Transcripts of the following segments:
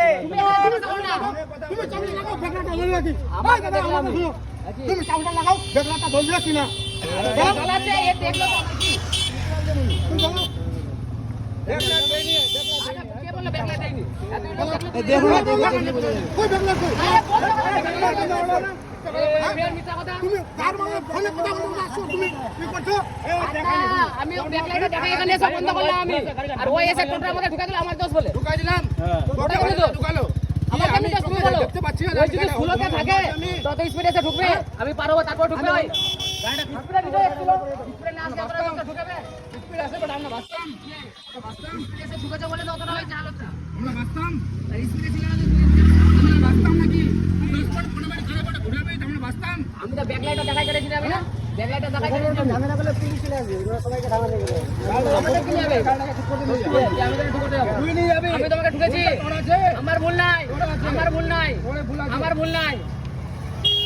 আছে তুমি চাবি লাগাও বেগলাটা ধরে রাখি ভাই দাদা আমাকে শুনো তুমি চাবিটা লাগাও বেগলাটা ধরে রাখি না চালাচ্ছে এ দেখলো তো নাকি তুমি জানো বেগলা দেয়নি কে বলল বেগলা দেয়নি দেখো কই বেগলা কই তুমি কার মানে ফোনে কথা বলতে আসছো তুমি কি করছো আমি বেগলাটা দেখাই এখানে সব বন্ধ করলাম আমি আর ওই এসে টোটার মধ্যে ঢুকা দিল আমার দোষ বলে ঢুকাই দিলাম টোটা করে তো ঢুকালো আমার আমি দোষ তুমি বলো দেখতে পাচ্ছি না ওই যদি ফুলতে থাকে তত স্পিডে এসে ঢুকবে আমি পারবো তারপর ঢুকবে ওই স্পিডে দিতে এসেছিল স্পিডে না আসলে আমরা ঢুকাবে স্পিড আছে বাট আমরা বাসতাম স্পিডে এসে ঢুকেছে বলে তো অতটা হয়েছে হালতটা আমরা বাসতাম স্পিডে ছিল না আমরা বাসতাম নাকি 10 মিনিট 15 মিনিট ধরে ঘুরাবে আমরা বাসতাম আমি তো ব্যাকলাইটটা দেখাই করেছি আমি না ব্যাকলাইটটা দেখাই করেছি ঝামেলা করলে পুলিশ চলে আসবে ওরা সবাইকে ধাওয়া লেগে আমাদের কি যাবে গাড়িটাকে ঠিক করে নিয়ে যাবে আমি তোকে ঢুকাতে যাবো তুই নিয়ে যাবি আমি তোমাকে ঢুকেছি তোর আছে আমার ভুল নাই আমার ভুল নাই তোরে ভুল আছে আমার ভুল নাই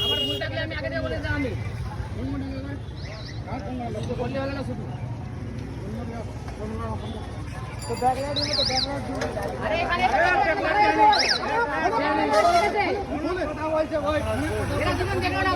আমার ভুল থাকলে আমি আগে থেকে বলে দিতাম আমি বললে হলো না শুধু তো ব্যাকলাইট দিলে তো ব্যাকলাইট দিলে আরে এখানে কথা বলছে ভাই এরা যখন দেখলো না